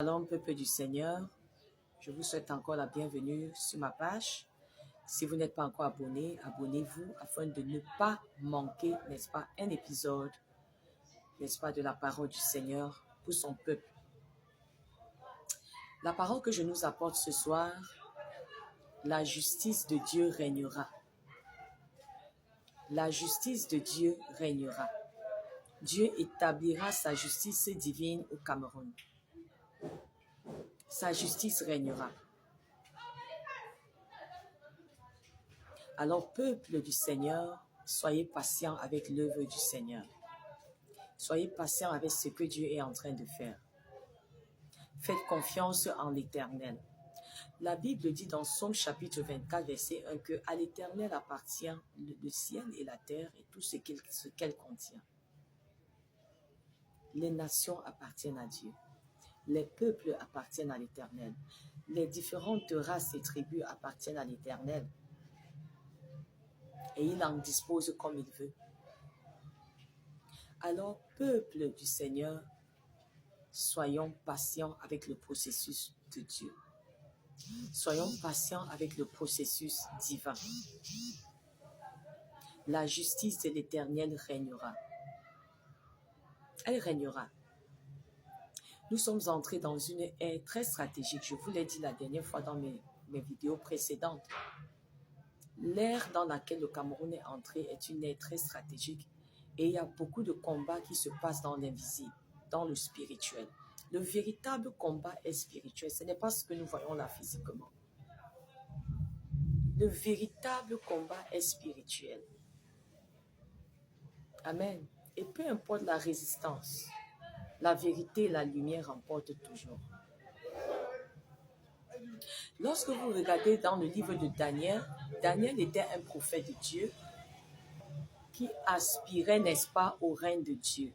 Shalom, peuple du Seigneur. Je vous souhaite encore la bienvenue sur ma page. Si vous n'êtes pas encore abonné, abonnez-vous afin de ne pas manquer, n'est-ce pas, un épisode, n'est-ce pas, de la parole du Seigneur pour son peuple. La parole que je nous apporte ce soir, la justice de Dieu régnera. La justice de Dieu régnera. Dieu établira sa justice divine au Cameroun. Sa justice régnera. Alors, peuple du Seigneur, soyez patients avec l'œuvre du Seigneur. Soyez patients avec ce que Dieu est en train de faire. Faites confiance en l'Éternel. La Bible dit dans Psaume chapitre 24, verset 1, que à l'Éternel appartient le ciel et la terre et tout ce qu'elle contient. Les nations appartiennent à Dieu. Les peuples appartiennent à l'Éternel. Les différentes races et tribus appartiennent à l'Éternel. Et il en dispose comme il veut. Alors, peuple du Seigneur, soyons patients avec le processus de Dieu. Soyons patients avec le processus divin. La justice de l'Éternel régnera. Elle régnera. Nous sommes entrés dans une ère très stratégique. Je vous l'ai dit la dernière fois dans mes vidéos précédentes. L'ère dans laquelle le Cameroun est entré est une ère très stratégique et il y a beaucoup de combats qui se passent dans l'invisible, dans le spirituel. Le véritable combat est spirituel. Ce n'est pas ce que nous voyons là physiquement. Le véritable combat est spirituel. Amen. Et peu importe la résistance, la vérité et la lumière emportent toujours. Lorsque vous regardez dans le livre de Daniel, Daniel était un prophète de Dieu qui aspirait, n'est-ce pas, au règne de Dieu,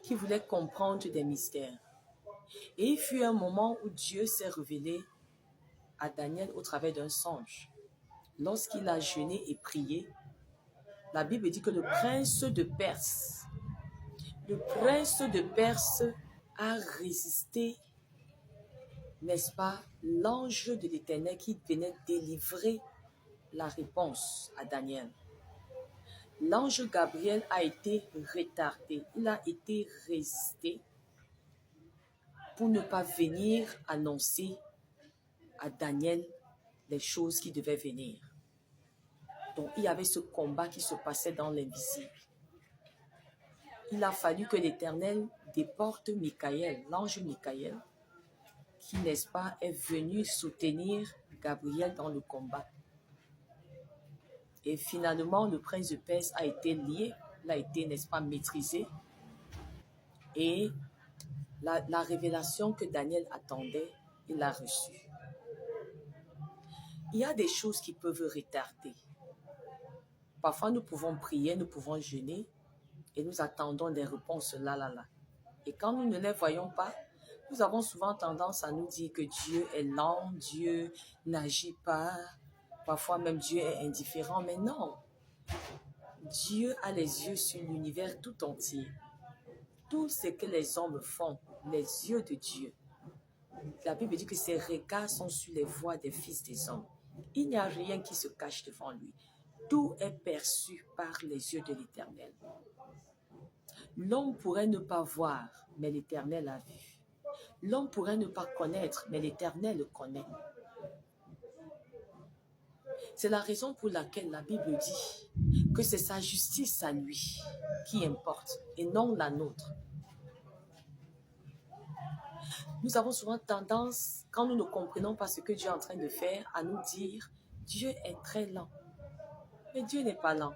qui voulait comprendre des mystères. Et il fut un moment où Dieu s'est révélé à Daniel au travers d'un songe. Lorsqu'il a jeûné et prié, la Bible dit que le prince de Perse a résisté, n'est-ce pas, l'ange de l'Éternel qui venait délivrer la réponse à Daniel. L'ange Gabriel a été retardé, il a été résisté pour ne pas venir annoncer à Daniel les choses qui devaient venir. Donc, il y avait ce combat qui se passait dans l'invisible. Il a fallu que l'Éternel déporte Michaël, l'ange Michaël, qui, n'est-ce pas, est venu soutenir Gabriel dans le combat. Et finalement, le prince de Perse a été lié, il a été, n'est-ce pas, maîtrisé. Et la révélation que Daniel attendait, il l'a reçue. Il y a des choses qui peuvent retarder. Parfois, nous pouvons prier, nous pouvons jeûner et nous attendons des réponses là. Et quand nous ne les voyons pas, nous avons souvent tendance à nous dire que Dieu est lent, Dieu n'agit pas, parfois même Dieu est indifférent, mais non. Dieu a les yeux sur l'univers tout entier. Tout ce que les hommes font, les yeux de Dieu. La Bible dit que ses regards sont sur les voies des fils des hommes. Il n'y a rien qui se cache devant lui. Tout est perçu par les yeux de l'Éternel. L'homme pourrait ne pas voir, mais l'Éternel a vu. L'homme pourrait ne pas connaître, mais l'Éternel le connaît. C'est la raison pour laquelle la Bible dit que c'est sa justice à lui qui importe et non la nôtre. Nous avons souvent tendance, quand nous ne comprenons pas ce que Dieu est en train de faire, à nous dire « Dieu est très lent ». Mais Dieu n'est pas lent.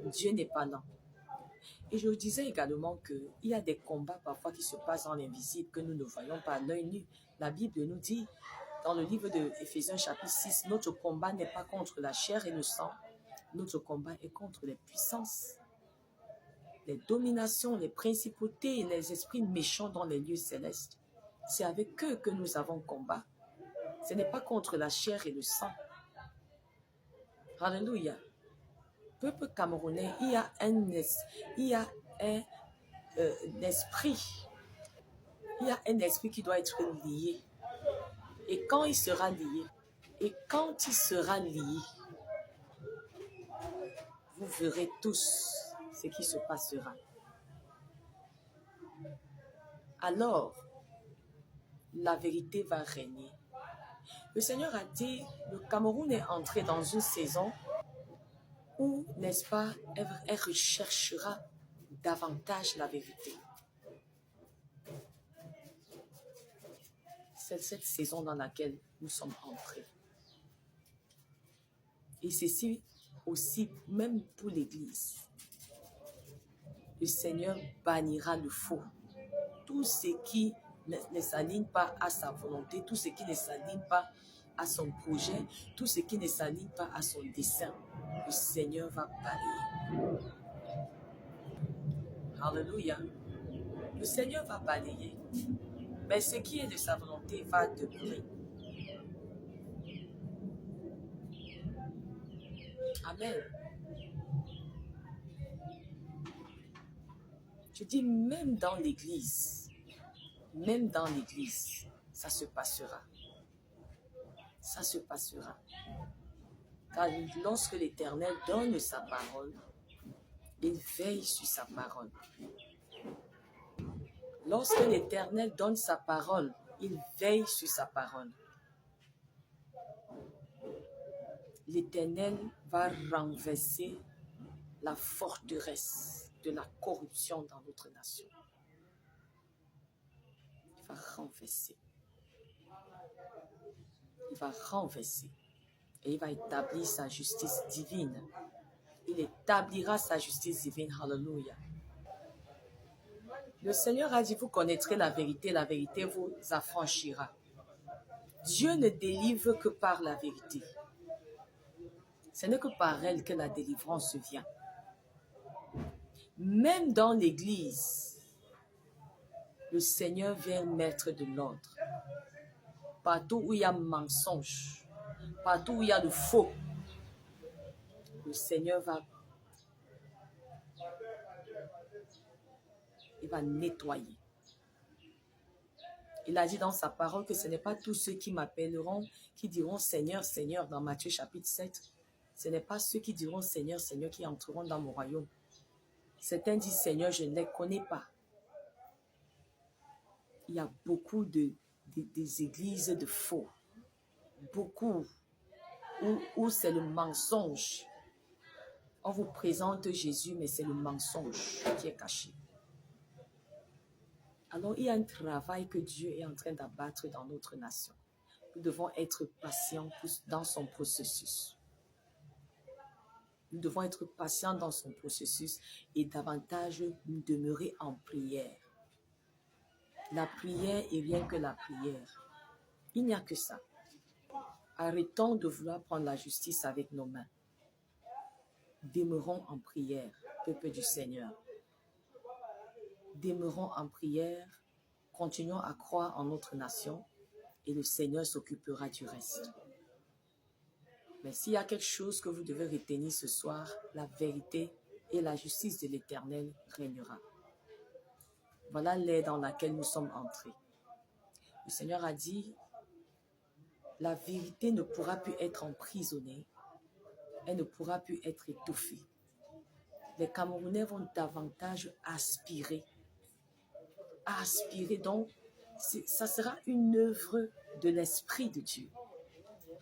Dieu n'est pas lent. Et je disais également qu'il y a des combats parfois qui se passent dans l'invisible que nous ne voyons pas à l'œil nu. La Bible nous dit, dans le livre de Éphésiens chapitre 6, notre combat n'est pas contre la chair et le sang. Notre combat est contre les puissances, les dominations, les principautés et les esprits méchants dans les lieux célestes. C'est avec eux que nous avons combat. Ce n'est pas contre la chair et le sang. Alléluia. Peuple camerounais, il y a un esprit Il y a un esprit qui doit être lié. Et quand il sera lié, vous verrez tous ce qui se passera. Alors, la vérité va régner. Le Seigneur a dit, le Cameroun est entré dans une saison où, n'est-ce pas, elle recherchera davantage la vérité. C'est cette saison dans laquelle nous sommes entrés. Et ceci aussi, même pour l'Église. Le Seigneur bannira le faux. Tout ce qui ne s'aligne pas à sa volonté, tout ce qui ne s'aligne pas à son projet, tout ce qui ne s'aligne pas à son dessein, le Seigneur va balayer. Alléluia. Le Seigneur va balayer. Mais ce qui est de sa volonté va demeurer. Amen. Je dis même dans l'église, ça se passera. Ça se passera. Car lorsque l'Éternel donne sa parole, il veille sur sa parole. Lorsque l'Éternel donne sa parole, il veille sur sa parole. L'Éternel va renverser la forteresse de la corruption dans notre nation. Il va renverser. Il va renverser. Et il va établir sa justice divine. Il établira sa justice divine. Hallelujah. Le Seigneur a dit, vous connaîtrez la vérité vous affranchira. Dieu ne délivre que par la vérité. Ce n'est que par elle que la délivrance vient. Même dans l'église, le Seigneur vient mettre de l'ordre. Partout où il y a mensonge, partout où il y a le faux, le Seigneur va nettoyer. Il a dit dans sa parole que ce n'est pas tous ceux qui m'appelleront, qui diront Seigneur, Seigneur, dans Matthieu chapitre 7. Ce n'est pas ceux qui diront Seigneur, Seigneur, qui entreront dans mon royaume. Certains disent Seigneur, je ne les connais pas. Il y a beaucoup des églises de faux. Beaucoup où c'est le mensonge. On vous présente Jésus, mais c'est le mensonge qui est caché. Alors, il y a un travail que Dieu est en train d'abattre dans notre nation. Nous devons être patients dans son processus. Nous devons être patients dans son processus et davantage nous demeurer en prière. La prière est rien que la prière. Il n'y a que ça. Arrêtons de vouloir prendre la justice avec nos mains. Demeurons en prière, peuple du Seigneur. Demeurons en prière, continuons à croire en notre nation et le Seigneur s'occupera du reste. Mais s'il y a quelque chose que vous devez retenir ce soir, la vérité et la justice de l'Éternel régnera. Voilà l'ère dans laquelle nous sommes entrés. Le Seigneur a dit, la vérité ne pourra plus être emprisonnée, elle ne pourra plus être étouffée. Les Camerounais vont davantage aspirer. Donc, ça sera une œuvre de l'Esprit de Dieu.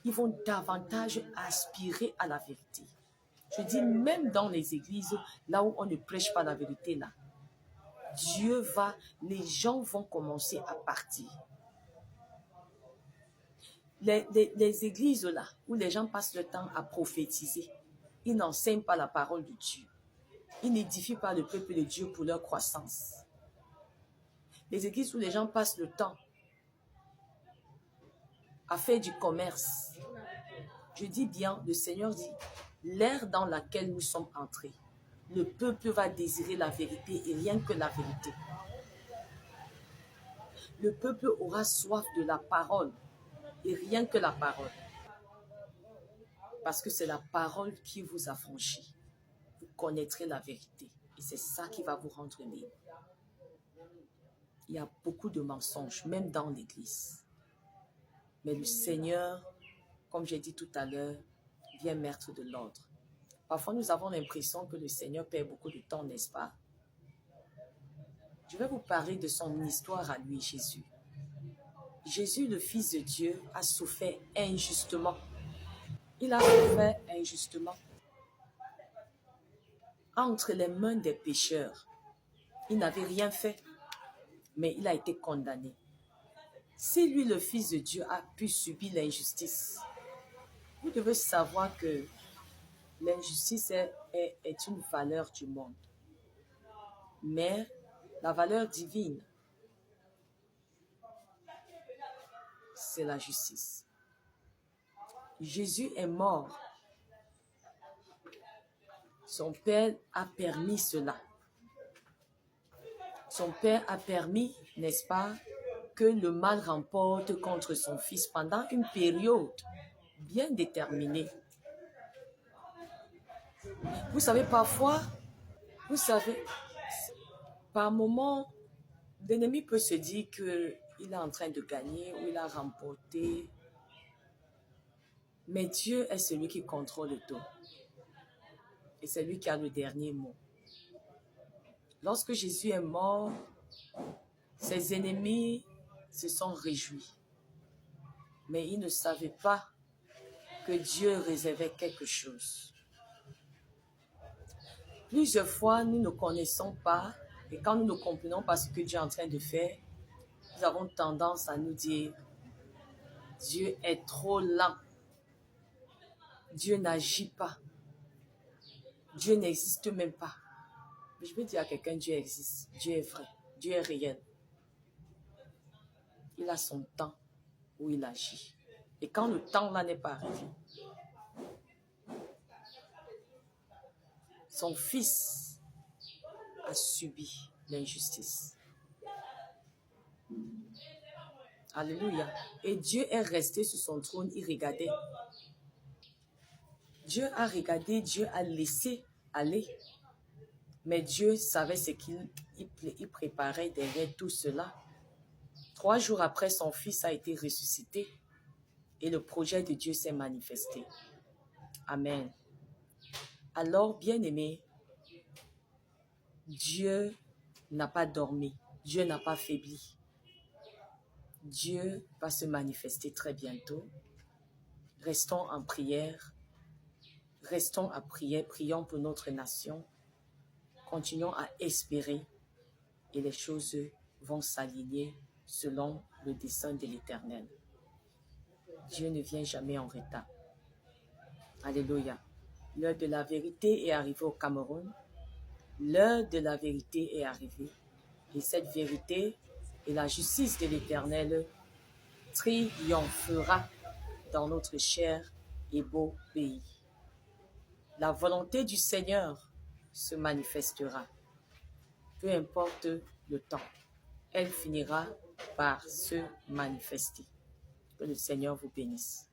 Ils vont davantage aspirer à la vérité. Je dis même dans les églises, là où on ne prêche pas la vérité, là, les gens vont commencer à partir. Les églises là, où les gens passent le temps à prophétiser, ils n'enseignent pas la parole de Dieu. Ils n'édifient pas le peuple de Dieu pour leur croissance. Les églises où les gens passent le temps à faire du commerce. Je dis bien, le Seigneur dit, l'ère dans laquelle nous sommes entrés, le peuple va désirer la vérité et rien que la vérité. Le peuple aura soif de la parole et rien que la parole. Parce que c'est la parole qui vous affranchit. Vous connaîtrez la vérité et c'est ça qui va vous rendre libre. Il y a beaucoup de mensonges, même dans l'Église. Mais le Seigneur, comme j'ai dit tout à l'heure, vient mettre de l'ordre. Parfois, nous avons l'impression que le Seigneur perd beaucoup de temps, n'est-ce pas? Je vais vous parler de son histoire à lui, Jésus. Jésus, le Fils de Dieu, a souffert injustement. Il a souffert injustement entre les mains des pécheurs. Il n'avait rien fait, mais il a été condamné. Si lui, le Fils de Dieu, a pu subir l'injustice, vous devez savoir que l'injustice est une valeur du monde. Mais la valeur divine, c'est la justice. Jésus est mort. Son Père a permis cela. Son Père a permis, n'est-ce pas, que le mal remporte contre son Fils pendant une période bien déterminée. Vous savez, parfois, par moment, l'ennemi peut se dire qu'il est en train de gagner ou il a remporté. Mais Dieu est celui qui contrôle tout. Et c'est lui qui a le dernier mot. Lorsque Jésus est mort, ses ennemis se sont réjouis. Mais ils ne savaient pas que Dieu réservait quelque chose. Plusieurs fois, nous ne connaissons pas, et quand nous ne comprenons pas ce que Dieu est en train de faire, nous avons tendance à nous dire, Dieu est trop lent. Dieu n'agit pas. Dieu n'existe même pas. Mais je veux dire à quelqu'un, Dieu existe. Dieu est vrai. Dieu est réel. Il a son temps où il agit. Et quand le temps là n'est pas arrivé, son fils a subi l'injustice. Alléluia. Et Dieu est resté sur son trône, il regardait. Dieu a regardé, Dieu a laissé aller. Mais Dieu savait ce qu'il préparait derrière tout cela. 3 jours après, son fils a été ressuscité et le projet de Dieu s'est manifesté. Amen. Alors, bien-aimés, Dieu n'a pas dormi. Dieu n'a pas faibli. Dieu va se manifester très bientôt. Restons en prière. Restons à prier. Prions pour notre nation. Continuons à espérer et les choses vont s'aligner selon le dessein de l'Éternel. Dieu ne vient jamais en retard. Alléluia. L'heure de la vérité est arrivée au Cameroun. L'heure de la vérité est arrivée. Et cette vérité et la justice de l'Éternel triomphera dans notre cher et beau pays. La volonté du Seigneur se manifestera. Peu importe le temps, elle finira par se manifester. Que le Seigneur vous bénisse.